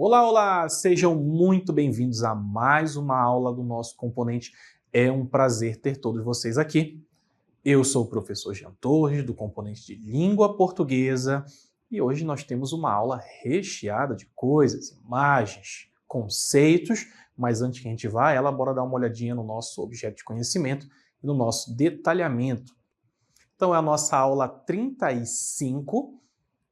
Olá, olá! Sejam muito bem-vindos a mais uma aula do nosso componente. É um prazer ter todos vocês aqui. Eu sou o professor Jean Torres, do componente de Língua Portuguesa, e hoje nós temos uma aula recheada de coisas, imagens, conceitos, mas antes que a gente vá, ela bora dar uma olhadinha no nosso objeto de conhecimento e no nosso detalhamento. Então é a nossa aula 35.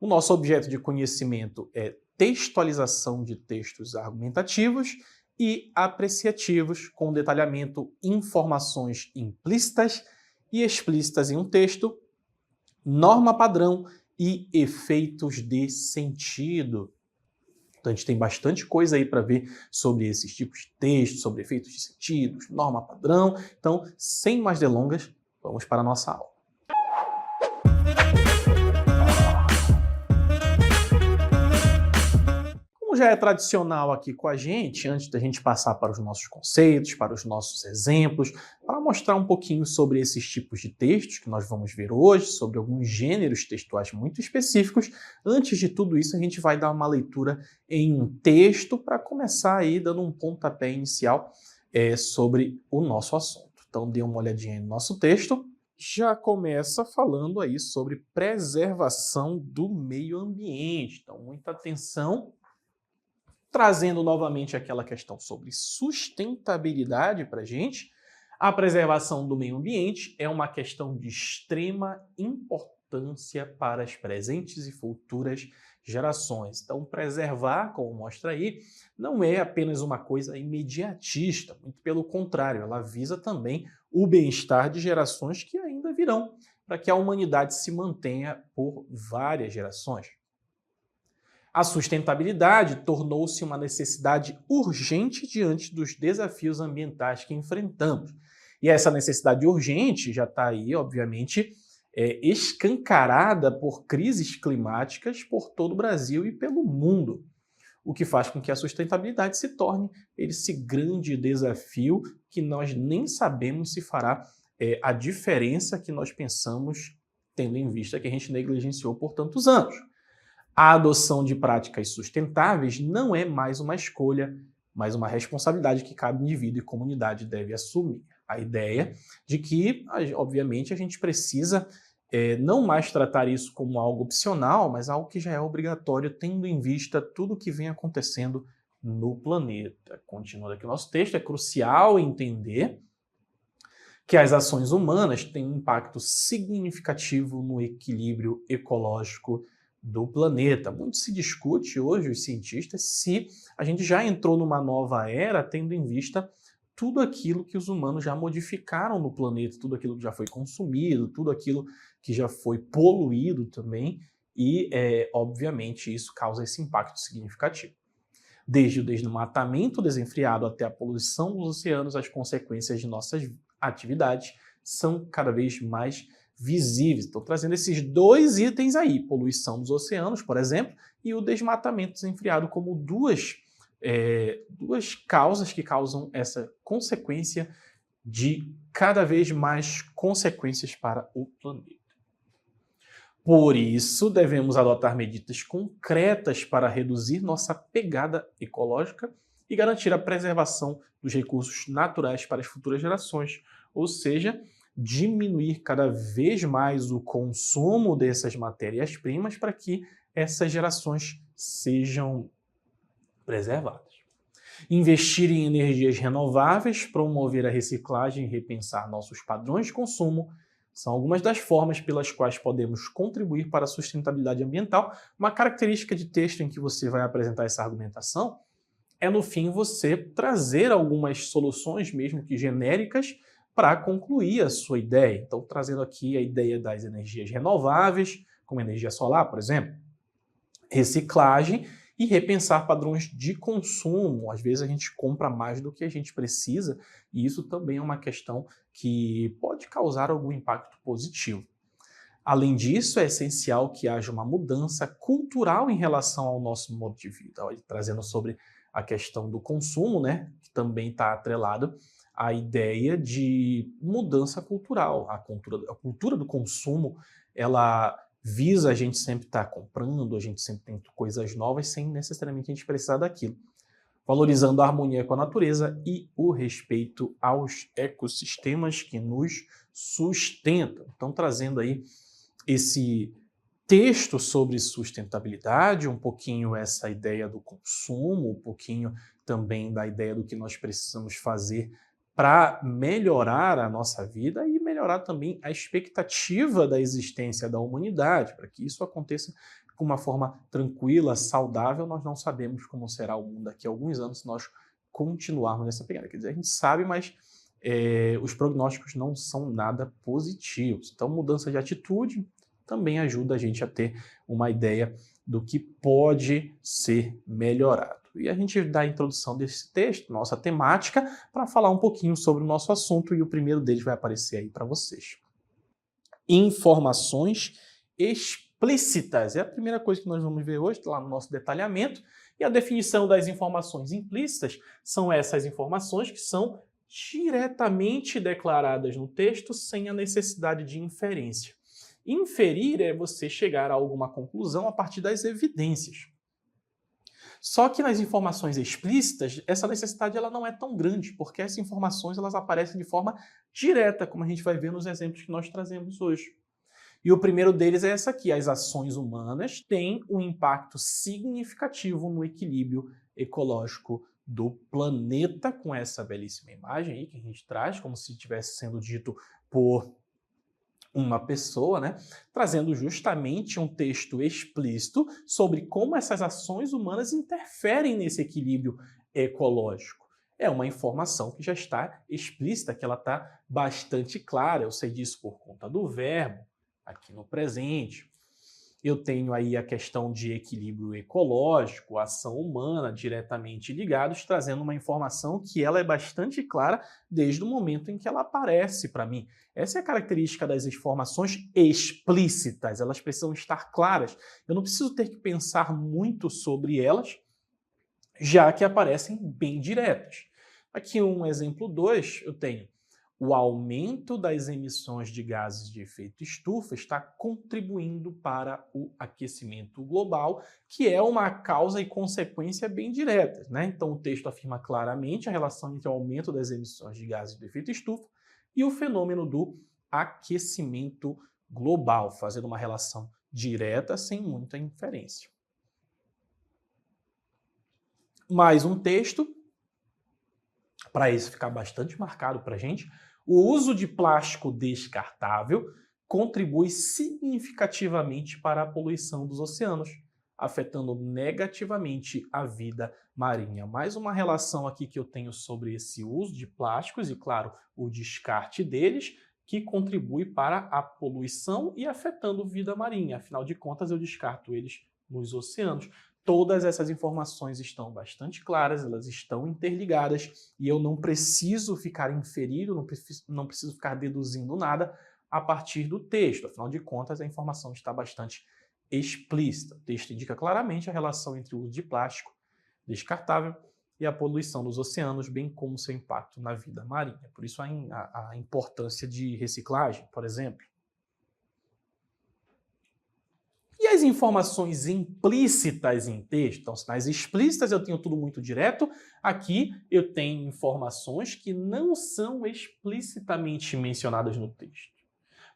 O nosso objeto de conhecimento é textualização de textos argumentativos e apreciativos, com detalhamento, informações implícitas e explícitas em um texto, norma padrão e efeitos de sentido. Então a gente tem bastante coisa aí para ver sobre esses tipos de textos, sobre efeitos de sentido, norma padrão. Então, sem mais delongas, vamos para a nossa aula. Já é tradicional aqui com a gente, antes da gente passar para os nossos conceitos, para os nossos exemplos, para mostrar um pouquinho sobre esses tipos de textos que nós vamos ver hoje, sobre alguns gêneros textuais muito específicos. Antes de tudo isso, a gente vai dar uma leitura em um texto para começar aí dando um pontapé inicial sobre o nosso assunto. Então, dê uma olhadinha aí no nosso texto. Já começa falando aí sobre preservação do meio ambiente. Então, muita atenção. Trazendo novamente aquela questão sobre sustentabilidade para a gente, a preservação do meio ambiente é uma questão de extrema importância para as presentes e futuras gerações. Então, preservar, como mostra aí, não é apenas uma coisa imediatista, muito pelo contrário, ela visa também o bem-estar de gerações que ainda virão, para que a humanidade se mantenha por várias gerações. A sustentabilidade tornou-se uma necessidade urgente diante dos desafios ambientais que enfrentamos. E essa necessidade urgente já está aí, obviamente, escancarada por crises climáticas por todo o Brasil e pelo mundo, o que faz com que a sustentabilidade se torne esse grande desafio que nós nem sabemos se fará a diferença que nós pensamos, tendo em vista que a gente negligenciou por tantos anos. A adoção de práticas sustentáveis não é mais uma escolha, mas uma responsabilidade que cada indivíduo e comunidade deve assumir. A ideia de que, obviamente, a gente precisa não mais tratar isso como algo opcional, mas algo que já é obrigatório, tendo em vista tudo o que vem acontecendo no planeta. Continuando aqui o nosso texto, é crucial entender que as ações humanas têm um impacto significativo no equilíbrio ecológico do planeta. Muito se discute hoje, os cientistas, se a gente já entrou numa nova era, tendo em vista tudo aquilo que os humanos já modificaram no planeta, tudo aquilo que já foi consumido, tudo aquilo que já foi poluído também, e, obviamente, isso causa esse impacto significativo. Desde o desmatamento desenfreado até a poluição dos oceanos, as consequências de nossas atividades são cada vez mais visíveis. Estou trazendo esses dois itens aí, poluição dos oceanos, por exemplo, e o desmatamento desenfreado como duas causas que causam essa consequência de cada vez mais consequências para o planeta. Por isso, devemos adotar medidas concretas para reduzir nossa pegada ecológica e garantir a preservação dos recursos naturais para as futuras gerações, ou seja, diminuir cada vez mais o consumo dessas matérias-primas para que essas gerações sejam preservadas. Investir em energias renováveis, promover a reciclagem e repensar nossos padrões de consumo são algumas das formas pelas quais podemos contribuir para a sustentabilidade ambiental. Uma característica de texto em que você vai apresentar essa argumentação é, no fim, você trazer algumas soluções, mesmo que genéricas, para concluir a sua ideia. Então, trazendo aqui a ideia das energias renováveis, como energia solar, por exemplo, reciclagem e repensar padrões de consumo. Às vezes a gente compra mais do que a gente precisa, e isso também é uma questão que pode causar algum impacto positivo. Além disso, é essencial que haja uma mudança cultural em relação ao nosso modo de vida. Trazendo sobre a questão do consumo, né, que também está atrelado a ideia de mudança cultural. A cultura do consumo, ela visa a gente sempre estar comprando, a gente sempre tem coisas novas sem necessariamente a gente precisar daquilo. Valorizando a harmonia com a natureza e o respeito aos ecossistemas que nos sustentam. Então, trazendo aí esse texto sobre sustentabilidade, um pouquinho essa ideia do consumo, um pouquinho também da ideia do que nós precisamos fazer para melhorar a nossa vida e melhorar também a expectativa da existência da humanidade, para que isso aconteça com uma forma tranquila, saudável. Nós não sabemos como será o mundo daqui a alguns anos se nós continuarmos nessa pegada. Quer dizer, a gente sabe, mas os prognósticos não são nada positivos. Então, mudança de atitude também ajuda a gente a ter uma ideia do que pode ser melhorado. E a gente dá a introdução desse texto, nossa temática, para falar um pouquinho sobre o nosso assunto, e o primeiro deles vai aparecer aí para vocês. Informações explícitas. É a primeira coisa que nós vamos ver hoje, lá no nosso detalhamento. E a definição das informações implícitas são essas informações que são diretamente declaradas no texto sem a necessidade de inferência. Inferir é você chegar a alguma conclusão a partir das evidências. Só que nas informações explícitas, essa necessidade ela não é tão grande, porque essas informações elas aparecem de forma direta, como a gente vai ver nos exemplos que nós trazemos hoje. E o primeiro deles é essa aqui: as ações humanas têm um impacto significativo no equilíbrio ecológico do planeta, com essa belíssima imagem aí que a gente traz, como se estivesse sendo dito por uma pessoa, né? Trazendo justamente um texto explícito sobre como essas ações humanas interferem nesse equilíbrio ecológico. É uma informação que já está explícita, que ela está bastante clara. Eu sei disso por conta do verbo, aqui no presente. Eu tenho aí a questão de equilíbrio ecológico, ação humana diretamente ligados, trazendo uma informação que ela é bastante clara desde o momento em que ela aparece para mim. Essa é a característica das informações explícitas, elas precisam estar claras. Eu não preciso ter que pensar muito sobre elas, já que aparecem bem diretas. Aqui um exemplo 2, eu tenho: o aumento das emissões de gases de efeito estufa está contribuindo para o aquecimento global, que é uma causa e consequência bem diretas, né? Então o texto afirma claramente a relação entre o aumento das emissões de gases de efeito estufa e o fenômeno do aquecimento global, fazendo uma relação direta sem muita inferência. Mais um texto, para isso ficar bastante marcado para a gente: o uso de plástico descartável contribui significativamente para a poluição dos oceanos, afetando negativamente a vida marinha. Mais uma relação aqui que eu tenho sobre esse uso de plásticos e, claro, o descarte deles, que contribui para a poluição e afetando vida marinha. Afinal de contas, eu descarto eles nos oceanos. Todas essas informações estão bastante claras, elas estão interligadas e eu não preciso ficar inferindo, não preciso ficar deduzindo nada a partir do texto. Afinal de contas, a informação está bastante explícita. O texto indica claramente a relação entre o uso de plástico descartável e a poluição dos oceanos, bem como seu impacto na vida marinha. Por isso a importância de reciclagem, por exemplo. E as informações implícitas em texto? Então, nas explícitas eu tenho tudo muito direto. Aqui eu tenho informações que não são explicitamente mencionadas no texto.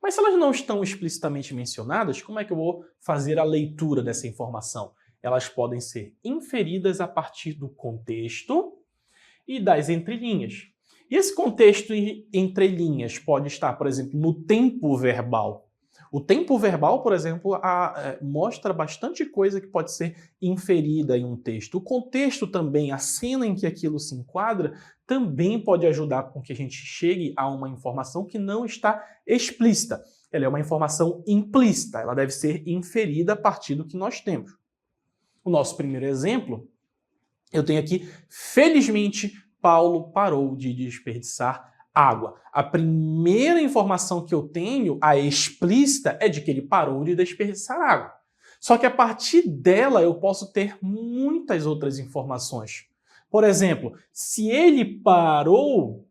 Mas se elas não estão explicitamente mencionadas, como é que eu vou fazer a leitura dessa informação? Elas podem ser inferidas a partir do contexto e das entrelinhas. E esse contexto entre linhas pode estar, por exemplo, no tempo verbal. O tempo verbal, por exemplo, mostra bastante coisa que pode ser inferida em um texto. O contexto também, a cena em que aquilo se enquadra, também pode ajudar com que a gente chegue a uma informação que não está explícita. Ela é uma informação implícita, ela deve ser inferida a partir do que nós temos. O nosso primeiro exemplo, eu tenho aqui: felizmente, Paulo parou de desperdiçar água. A primeira informação que eu tenho, a explícita, é de que ele parou de desperdiçar água. Só que a partir dela eu posso ter muitas outras informações. Por exemplo, se ele parou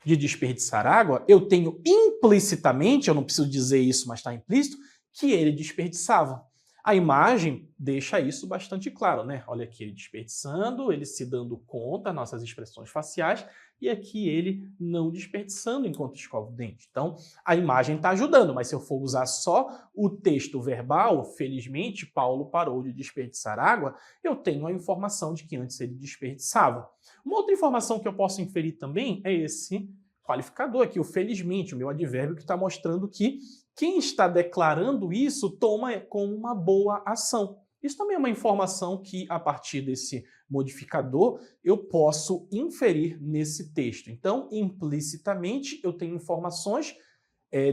de desperdiçar água, eu tenho implicitamente, eu não preciso dizer isso, mas está implícito, que ele desperdiçava. A imagem deixa isso bastante claro, né? Olha aqui ele desperdiçando, ele se dando conta, nossas expressões faciais, e aqui ele não desperdiçando enquanto escova o dente. Então, a imagem está ajudando, mas se eu for usar só o texto verbal, felizmente Paulo parou de desperdiçar água, eu tenho a informação de que antes ele desperdiçava. Uma outra informação que eu posso inferir também é esse qualificador aqui, o felizmente, o meu advérbio que está mostrando que quem está declarando isso toma como uma boa ação. Isso também é uma informação que, a partir desse modificador, eu posso inferir nesse texto. Então, implicitamente, eu tenho informações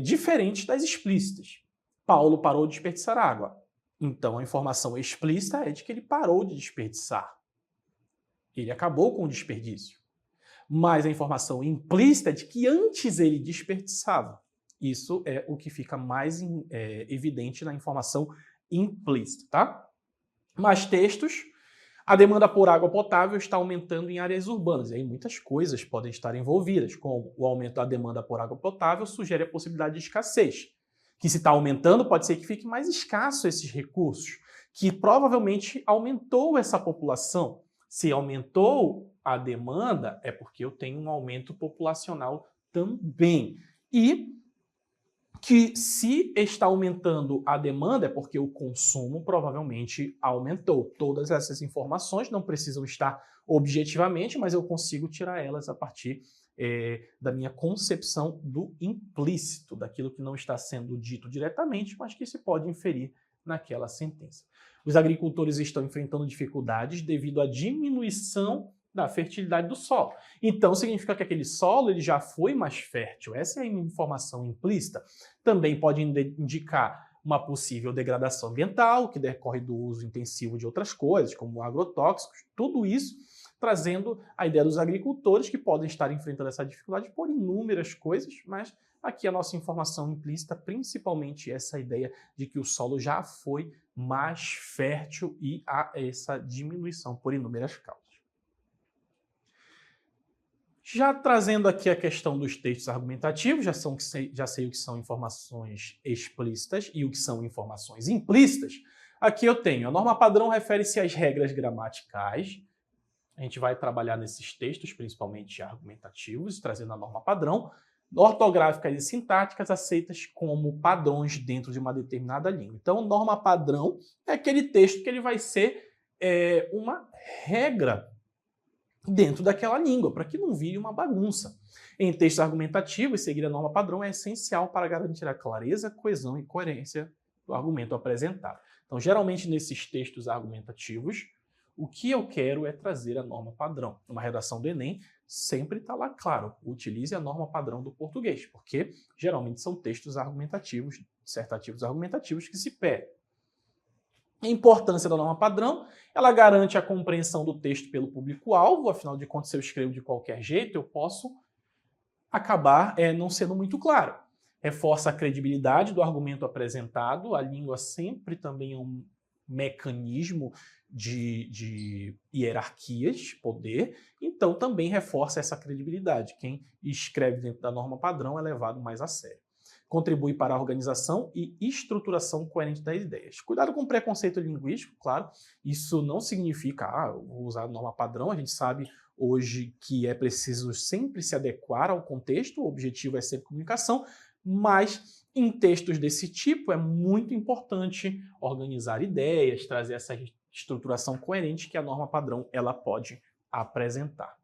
diferentes das explícitas. Paulo parou de desperdiçar água. Então, a informação explícita é de que ele parou de desperdiçar. Ele acabou com o desperdício. Mas a informação implícita é de que antes ele desperdiçava. Isso é o que fica mais evidente na informação implícita, tá? Mais textos. A demanda por água potável está aumentando em áreas urbanas. E aí muitas coisas podem estar envolvidas, como o aumento da demanda por água potável sugere a possibilidade de escassez. Que se está aumentando, pode ser que fique mais escasso esses recursos, que provavelmente aumentou essa população. Se aumentou a demanda, é porque eu tenho um aumento populacional também. E que se está aumentando a demanda é porque o consumo provavelmente aumentou. Todas essas informações não precisam estar objetivamente, mas eu consigo tirar elas a partir da minha concepção do implícito, daquilo que não está sendo dito diretamente, mas que se pode inferir naquela sentença. Os agricultores estão enfrentando dificuldades devido à diminuição da fertilidade do solo. Então, significa que aquele solo ele já foi mais fértil. Essa é a informação implícita. Também pode indicar uma possível degradação ambiental, que decorre do uso intensivo de outras coisas, como agrotóxicos. Tudo isso trazendo a ideia dos agricultores, que podem estar enfrentando essa dificuldade por inúmeras coisas, mas aqui a nossa informação implícita, principalmente essa ideia de que o solo já foi mais fértil e há essa diminuição por inúmeras causas. Já trazendo aqui a questão dos textos argumentativos, já sei o que são informações explícitas e o que são informações implícitas. Aqui eu tenho, a norma padrão refere-se às regras gramaticais. A gente vai trabalhar nesses textos, principalmente argumentativos, trazendo a norma padrão, ortográficas e sintáticas aceitas como padrões dentro de uma determinada língua. Então, norma padrão é aquele texto que ele vai ser uma regra dentro daquela língua, para que não vire uma bagunça. Em textos argumentativos, seguir a norma padrão é essencial para garantir a clareza, coesão e coerência do argumento apresentado. Então, geralmente, nesses textos argumentativos, o que eu quero é trazer a norma padrão. Numa redação do Enem, sempre está lá claro, utilize a norma padrão do português, porque geralmente são textos argumentativos, dissertativos argumentativos que se pedem. A importância da norma padrão, ela garante a compreensão do texto pelo público-alvo, afinal de contas, se eu escrevo de qualquer jeito, eu posso acabar não sendo muito claro. Reforça a credibilidade do argumento apresentado, a língua sempre também é um mecanismo de hierarquias de poder, então também reforça essa credibilidade. Quem escreve dentro da norma padrão é levado mais a sério. Contribui para a organização e estruturação coerente das ideias. Cuidado com o preconceito linguístico, claro. Isso não significa, eu vou usar a norma padrão. A gente sabe hoje que é preciso sempre se adequar ao contexto, o objetivo é sempre comunicação, mas em textos desse tipo é muito importante organizar ideias, trazer essa estruturação coerente que a norma padrão ela pode apresentar.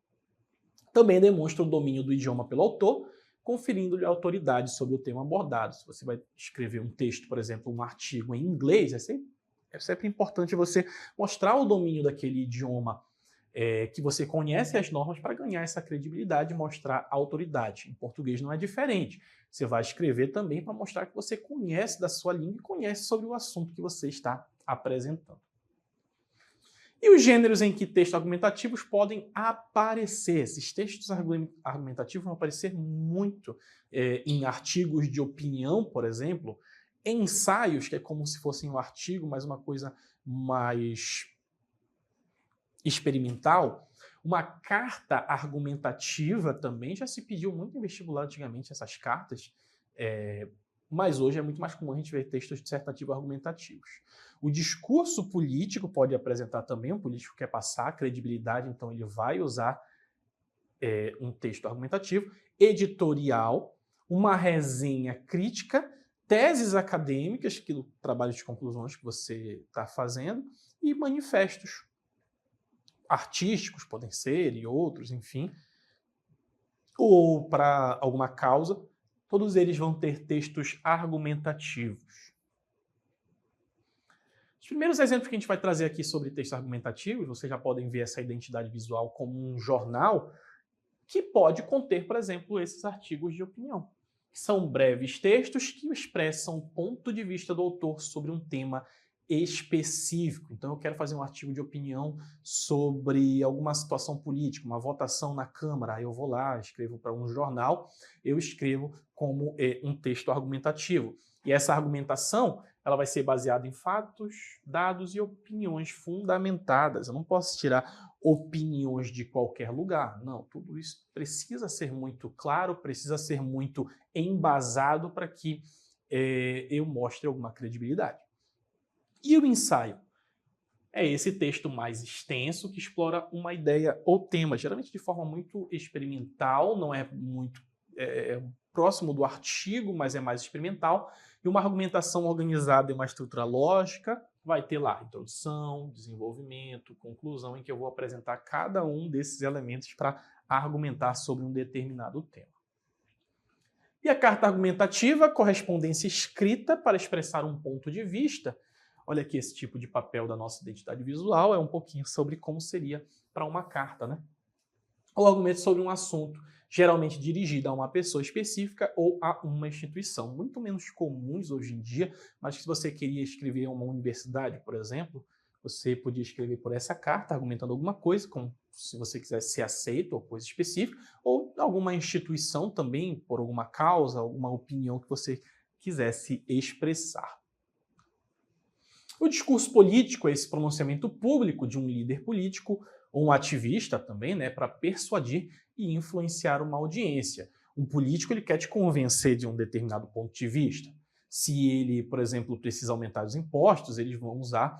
Também demonstra o domínio do idioma pelo autor, conferindo-lhe autoridade sobre o tema abordado. Se você vai escrever um texto, por exemplo, um artigo em inglês, é sempre importante você mostrar o domínio daquele idioma que você conhece as normas para ganhar essa credibilidade e mostrar autoridade. Em português não é diferente. Você vai escrever também para mostrar que você conhece da sua língua e conhece sobre o assunto que você está apresentando. E os gêneros em que textos argumentativos podem aparecer. Esses textos argumentativos vão aparecer muito em artigos de opinião, por exemplo, em ensaios, que é como se fosse um artigo, mas uma coisa mais experimental. Uma carta argumentativa também, já se pediu muito em vestibular antigamente essas cartas mas hoje é muito mais comum a gente ver textos dissertativos argumentativos. O discurso político pode apresentar também, um político quer passar credibilidade, então ele vai usar um texto argumentativo, editorial, uma resenha crítica, teses acadêmicas, que do trabalho de conclusões que você está fazendo, e manifestos artísticos, podem ser, e outros, enfim, ou para alguma causa, todos eles vão ter textos argumentativos. Os primeiros exemplos que a gente vai trazer aqui sobre textos argumentativos, vocês já podem ver essa identidade visual como um jornal, que pode conter, por exemplo, esses artigos de opinião. São breves textos que expressam o ponto de vista do autor sobre um tema específico. Então, eu quero fazer um artigo de opinião sobre alguma situação política, uma votação na Câmara. Aí eu vou lá, escrevo para um jornal, eu escrevo como um texto argumentativo. E essa argumentação ela vai ser baseada em fatos, dados e opiniões fundamentadas. Eu não posso tirar opiniões de qualquer lugar. Não, tudo isso precisa ser muito claro, precisa ser muito embasado para que eu mostre alguma credibilidade. E o ensaio? É esse texto mais extenso que explora uma ideia ou tema, geralmente de forma muito experimental, não é muito próximo do artigo, mas é mais experimental, e uma argumentação organizada em uma estrutura lógica, vai ter lá introdução, desenvolvimento, conclusão, em que eu vou apresentar cada um desses elementos para argumentar sobre um determinado tema. E a carta argumentativa, correspondência escrita para expressar um ponto de vista. Olha aqui esse tipo de papel da nossa identidade visual, é um pouquinho sobre como seria para uma carta, né? Ou argumento sobre um assunto, geralmente dirigido a uma pessoa específica ou a uma instituição. Muito menos comuns hoje em dia, mas se você queria escrever a uma universidade, por exemplo, você podia escrever por essa carta, argumentando alguma coisa, como se você quisesse ser aceito ou coisa específica, ou alguma instituição também, por alguma causa, alguma opinião que você quisesse expressar. O discurso político é esse pronunciamento público de um líder político ou um ativista também, né, para persuadir e influenciar uma audiência. Um político ele quer te convencer de um determinado ponto de vista. Se ele, por exemplo, precisa aumentar os impostos, eles vão usar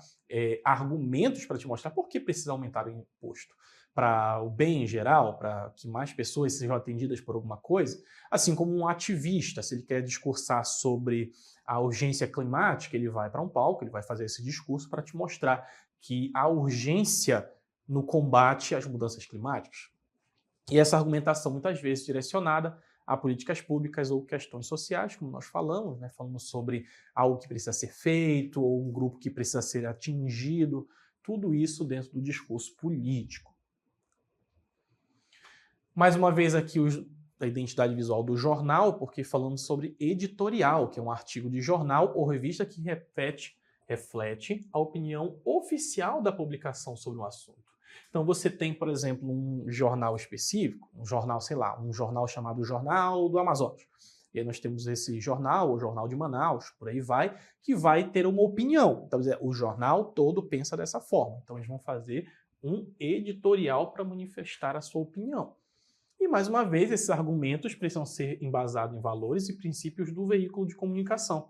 argumentos para te mostrar por que precisa aumentar o imposto. Para o bem em geral, para que mais pessoas sejam atendidas por alguma coisa, assim como um ativista, se ele quer discursar sobre a urgência climática, ele vai para um palco, ele vai fazer esse discurso para te mostrar que há urgência no combate às mudanças climáticas. E essa argumentação, muitas vezes, direcionada a políticas públicas ou questões sociais, como nós falamos, né? Falamos sobre algo que precisa ser feito ou um grupo que precisa ser atingido, tudo isso dentro do discurso político. Mais uma vez aqui a identidade visual do jornal, porque falamos sobre editorial, que é um artigo de jornal ou revista que reflete a opinião oficial da publicação sobre um assunto. Então você tem, por exemplo, um jornal específico, um jornal, sei lá, um jornal chamado Jornal do Amazonas. E aí nós temos esse jornal, o Jornal de Manaus, por aí vai, que vai ter uma opinião. Então, o jornal todo pensa dessa forma. Então eles vão fazer um editorial para manifestar a sua opinião. E, mais uma vez, esses argumentos precisam ser embasados em valores e princípios do veículo de comunicação.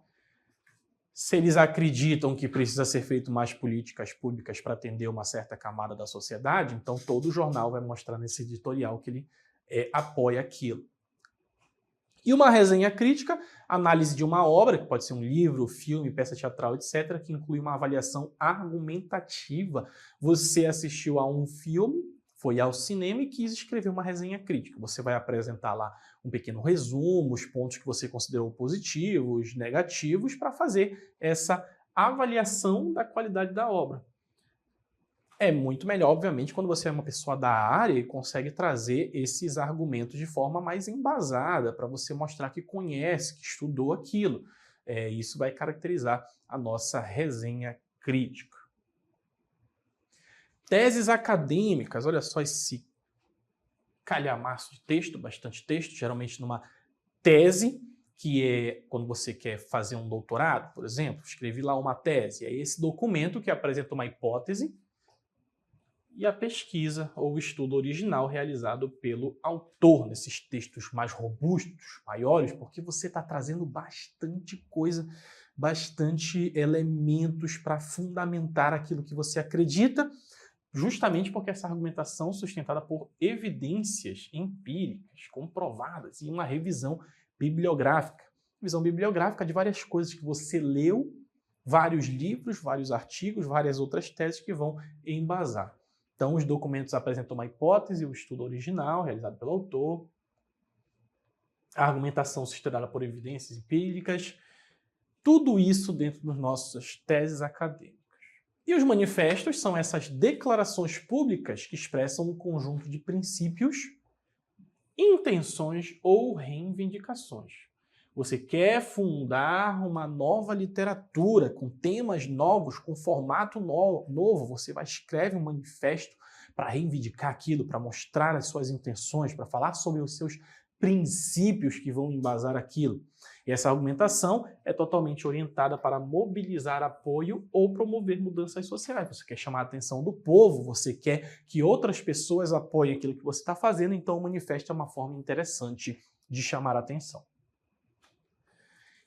Se eles acreditam que precisa ser feito mais políticas públicas para atender uma certa camada da sociedade, então todo o jornal vai mostrar nesse editorial que ele apoia aquilo. E uma resenha crítica, análise de uma obra, que pode ser um livro, filme, peça teatral, etc., que inclui uma avaliação argumentativa. Você assistiu a um filme, foi ao cinema e quis escrever uma resenha crítica. Você vai apresentar lá um pequeno resumo, os pontos que você considerou positivos, negativos, para fazer essa avaliação da qualidade da obra. É muito melhor, obviamente, quando você é uma pessoa da área e consegue trazer esses argumentos de forma mais embasada, para você mostrar que conhece, que estudou aquilo. Isso vai caracterizar a nossa resenha crítica. Teses acadêmicas, olha só esse calhamaço de texto, bastante texto, geralmente numa tese, que é quando você quer fazer um doutorado, por exemplo, escrevi lá uma tese, é esse documento que apresenta uma hipótese e a pesquisa ou o estudo original realizado pelo autor, nesses textos mais robustos, maiores, porque você está trazendo bastante coisa, bastante elementos para fundamentar aquilo que você acredita, justamente porque essa argumentação é sustentada por evidências empíricas, comprovadas, e uma revisão bibliográfica. Revisão bibliográfica de várias coisas que você leu, vários livros, vários artigos, várias outras teses que vão embasar. Então, os documentos apresentam uma hipótese, o estudo original, realizado pelo autor, a argumentação sustentada por evidências empíricas, tudo isso dentro das nossas teses acadêmicas. E os manifestos são essas declarações públicas que expressam um conjunto de princípios, intenções ou reivindicações. Você quer fundar uma nova literatura com temas novos, com formato novo, você vai escrever um manifesto para reivindicar aquilo, para mostrar as suas intenções, para falar sobre os seus princípios que vão embasar aquilo. E essa argumentação é totalmente orientada para mobilizar apoio ou promover mudanças sociais. Você quer chamar a atenção do povo, você quer que outras pessoas apoiem aquilo que você está fazendo, então o manifesto é uma forma interessante de chamar a atenção.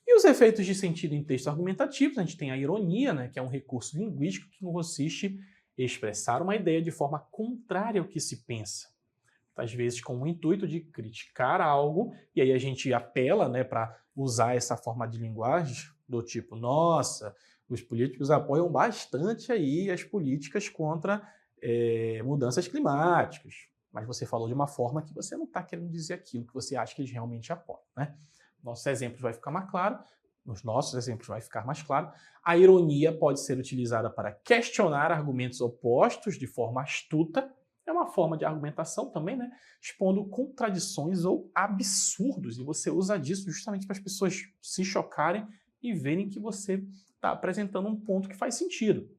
E os efeitos de sentido em textos argumentativos, a gente tem a ironia, né, que é um recurso linguístico que consiste em expressar uma ideia de forma contrária ao que se pensa. Às vezes com o intuito de criticar algo, e aí a gente apela, né, para usar essa forma de linguagem do tipo, nossa, os políticos apoiam bastante aí as políticas contra mudanças climáticas, mas você falou de uma forma que você não está querendo dizer aquilo que você acha que eles realmente apoiam, né? Nossos exemplos vai ficar mais claro, nos nossos exemplos vai ficar mais claro. A ironia pode ser utilizada para questionar argumentos opostos de forma astuta. É uma forma de argumentação também, né? Expondo contradições ou absurdos. E você usa disso justamente para as pessoas se chocarem e verem que você está apresentando um ponto que faz sentido.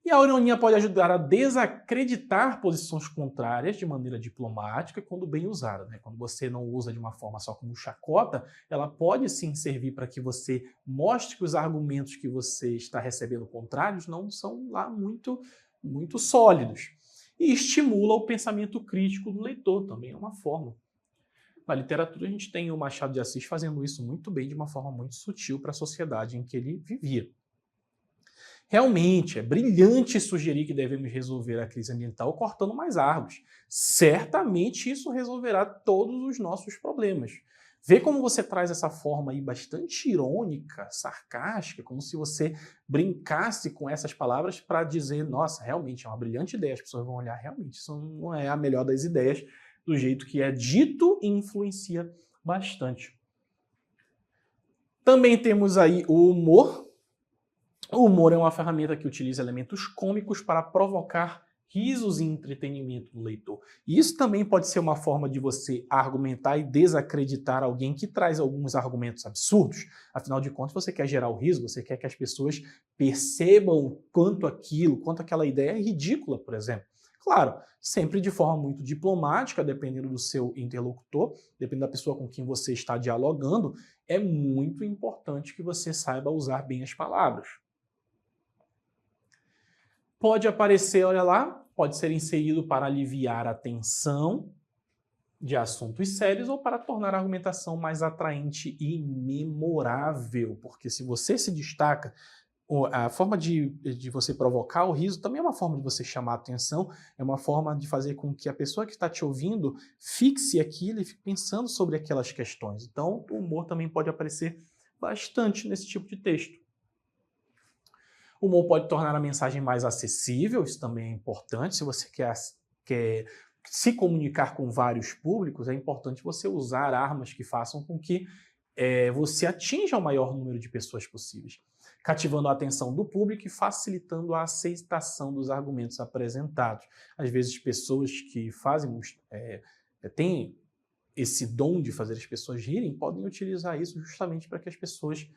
E a ironia pode ajudar a desacreditar posições contrárias de maneira diplomática quando bem usada, né? Quando você não usa de uma forma só como chacota, ela pode sim servir para que você mostre que os argumentos que você está recebendo contrários não são lá muito sólidos. E estimula o pensamento crítico do leitor, também é uma forma. Na literatura a gente tem o Machado de Assis fazendo isso muito bem, de uma forma muito sutil para a sociedade em que ele vivia. Realmente, é brilhante sugerir que devemos resolver a crise ambiental cortando mais árvores. Certamente isso resolverá todos os nossos problemas. Vê como você traz essa forma aí bastante irônica, sarcástica, como se você brincasse com essas palavras para dizer, nossa, realmente é uma brilhante ideia, as pessoas vão olhar, realmente, isso não é a melhor das ideias, do jeito que é dito e influencia bastante. Também temos aí o humor. O humor é uma ferramenta que utiliza elementos cômicos para provocar risos e entretenimento do leitor. E isso também pode ser uma forma de você argumentar e desacreditar alguém que traz alguns argumentos absurdos. Afinal de contas, você quer gerar o riso, você quer que as pessoas percebam o quanto aquela ideia é ridícula, por exemplo. Claro, sempre de forma muito diplomática, dependendo do seu interlocutor, dependendo da pessoa com quem você está dialogando, é muito importante que você saiba usar bem as palavras. Pode aparecer, olha lá, pode ser inserido para aliviar a tensão de assuntos sérios ou para tornar a argumentação mais atraente e memorável. Porque se você se destaca, a forma de você provocar o riso também é uma forma de você chamar a atenção, é uma forma de fazer com que a pessoa que está te ouvindo fixe aquilo e fique pensando sobre aquelas questões. Então, o humor também pode aparecer bastante nesse tipo de texto. O humor pode tornar a mensagem mais acessível, isso também é importante. Se você quer se comunicar com vários públicos, é importante você usar armas que façam com que você atinja o maior número de pessoas possíveis, cativando a atenção do público e facilitando a aceitação dos argumentos apresentados. Às vezes, pessoas que têm esse dom de fazer as pessoas rirem podem utilizar isso justamente para que as pessoas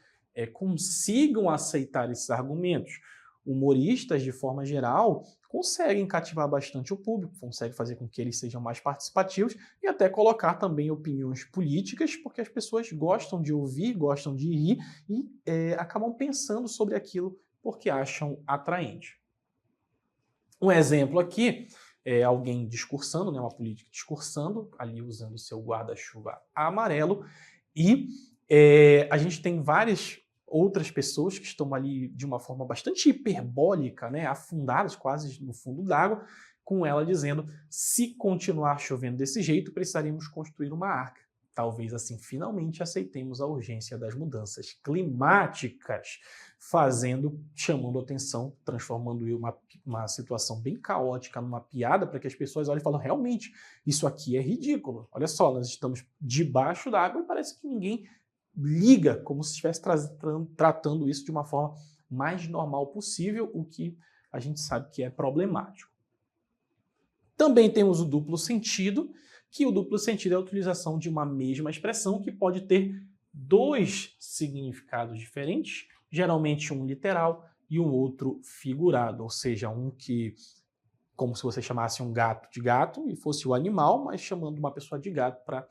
consigam aceitar esses argumentos. Humoristas, de forma geral, conseguem cativar bastante o público, conseguem fazer com que eles sejam mais participativos e até colocar também opiniões políticas, porque as pessoas gostam de ouvir, gostam de rir e acabam pensando sobre aquilo porque acham atraente. Um exemplo aqui é alguém discursando, né, uma política discursando, ali usando o seu guarda-chuva amarelo, e a gente tem várias outras pessoas que estão ali de uma forma bastante hiperbólica, né, afundadas quase no fundo d'água, com ela dizendo: se continuar chovendo desse jeito, precisaríamos construir uma arca. Talvez assim finalmente aceitemos a urgência das mudanças climáticas, chamando atenção, transformando uma situação bem caótica numa piada para que as pessoas olhem e falem: realmente, isso aqui é ridículo. Olha só, nós estamos debaixo d'água e parece que ninguém liga, como se estivesse tratando isso de uma forma mais normal possível, o que a gente sabe que é problemático. Também temos o duplo sentido, que o duplo sentido é a utilização de uma mesma expressão que pode ter dois significados diferentes, geralmente um literal e um outro figurado, ou seja, um que, como se você chamasse um gato de gato e fosse o animal, mas chamando uma pessoa de gato para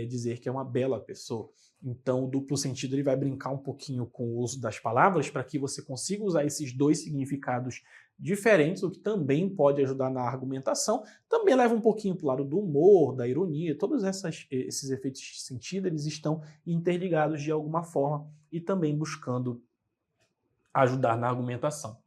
dizer que é uma bela pessoa. Então, o duplo sentido ele vai brincar um pouquinho com o uso das palavras para que você consiga usar esses dois significados diferentes, o que também pode ajudar na argumentação. Também leva um pouquinho para o lado do humor, da ironia, todos esses efeitos de sentido eles estão interligados de alguma forma e também buscando ajudar na argumentação.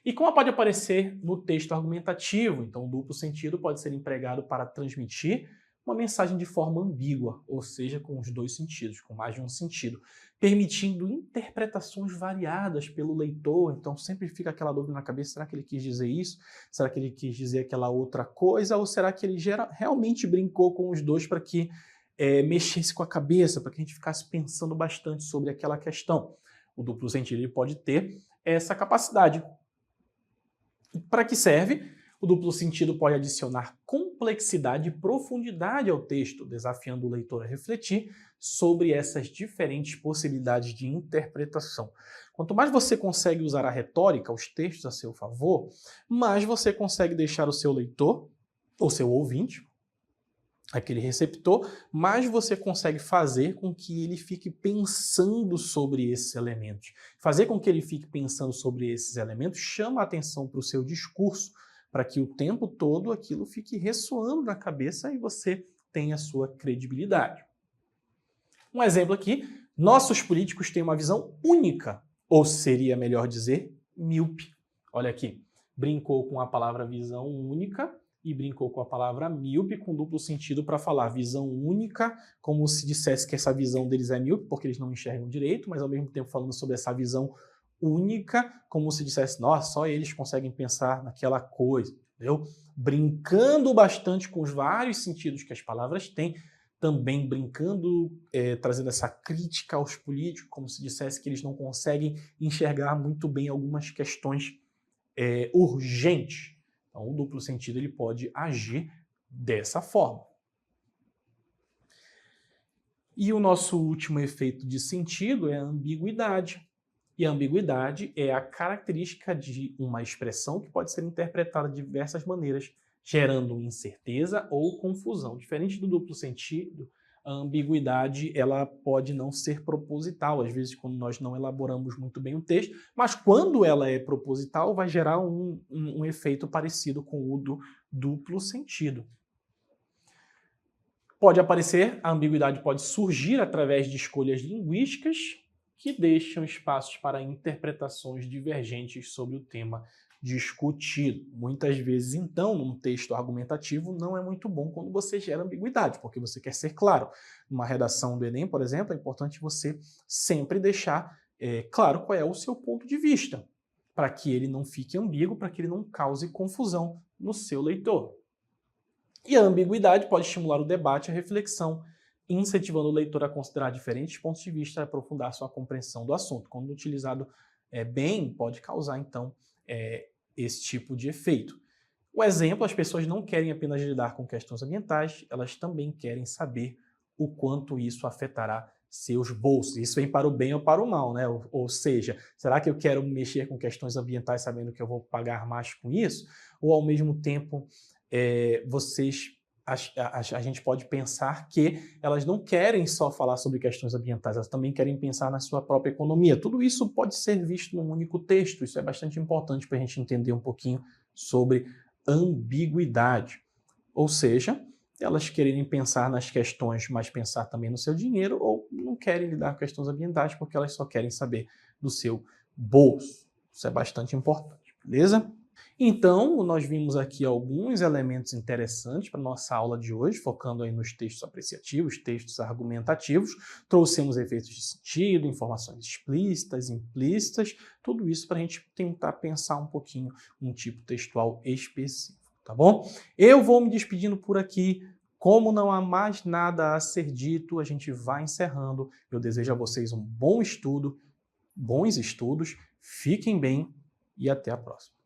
E como pode aparecer no texto argumentativo, então o duplo sentido pode ser empregado para transmitir uma mensagem de forma ambígua, ou seja, com os dois sentidos, com mais de um sentido, permitindo interpretações variadas pelo leitor. Então sempre fica aquela dúvida na cabeça: será que ele quis dizer isso? Será que ele quis dizer aquela outra coisa? Ou será que ele realmente brincou com os dois para que mexesse com a cabeça, para que a gente ficasse pensando bastante sobre aquela questão? O duplo sentido ele pode ter essa capacidade. Para que serve? O duplo sentido pode adicionar complexidade e profundidade ao texto, desafiando o leitor a refletir sobre essas diferentes possibilidades de interpretação. Quanto mais você consegue usar a retórica, os textos a seu favor, mais você consegue deixar o seu leitor, ou seu ouvinte, aquele receptor, mais você consegue fazer com que ele fique pensando sobre esses elementos. Fazer com que ele fique pensando sobre esses elementos chama a atenção para o seu discurso, para que o tempo todo aquilo fique ressoando na cabeça e você tenha a sua credibilidade. Um exemplo aqui: nossos políticos têm uma visão única, ou seria melhor dizer, míope. Olha aqui, brincou com a palavra visão única e brincou com a palavra míope, com duplo sentido para falar visão única, como se dissesse que essa visão deles é míope, porque eles não enxergam direito, mas ao mesmo tempo falando sobre essa visão única, como se dissesse: nossa, só eles conseguem pensar naquela coisa, entendeu? Brincando bastante com os vários sentidos que as palavras têm, também brincando, trazendo essa crítica aos políticos, como se dissesse que eles não conseguem enxergar muito bem algumas questões urgentes. Então, o duplo sentido ele pode agir dessa forma. E o nosso último efeito de sentido é a ambiguidade. E a ambiguidade é a característica de uma expressão que pode ser interpretada de diversas maneiras, gerando incerteza ou confusão. Diferente do duplo sentido, a ambiguidade ela pode não ser proposital, às vezes quando nós não elaboramos muito bem o texto, mas quando ela é proposital vai gerar um efeito parecido com o do duplo sentido. Pode aparecer, a ambiguidade pode surgir através de escolhas linguísticas que deixam espaços para interpretações divergentes sobre o tema discutido. Muitas vezes, então, num texto argumentativo, não é muito bom quando você gera ambiguidade, porque você quer ser claro. Numa redação do Enem, por exemplo, é importante você sempre deixar claro qual é o seu ponto de vista, para que ele não fique ambíguo, para que ele não cause confusão no seu leitor. E a ambiguidade pode estimular o debate e a reflexão, incentivando o leitor a considerar diferentes pontos de vista e aprofundar sua compreensão do assunto. Quando utilizado bem, pode causar, então, esse tipo de efeito. O exemplo: as pessoas não querem apenas lidar com questões ambientais, elas também querem saber o quanto isso afetará seus bolsos. Isso vem para o bem ou para o mal, né? Ou seja, será que eu quero mexer com questões ambientais sabendo que eu vou pagar mais com isso? Ou, ao mesmo tempo, vocês a gente pode pensar que elas não querem só falar sobre questões ambientais, elas também querem pensar na sua própria economia. Tudo isso pode ser visto num único texto, isso é bastante importante para a gente entender um pouquinho sobre ambiguidade. Ou seja, elas querem pensar nas questões, mas pensar também no seu dinheiro, ou não querem lidar com questões ambientais porque elas só querem saber do seu bolso. Isso é bastante importante, beleza? Então, nós vimos aqui alguns elementos interessantes para a nossa aula de hoje, focando aí nos textos apreciativos, textos argumentativos. Trouxemos efeitos de sentido, informações explícitas, implícitas, tudo isso para a gente tentar pensar um pouquinho um tipo textual específico, tá bom? Eu vou me despedindo por aqui. Como não há mais nada a ser dito, a gente vai encerrando. Eu desejo a vocês um bom estudo, bons estudos, fiquem bem e até a próxima.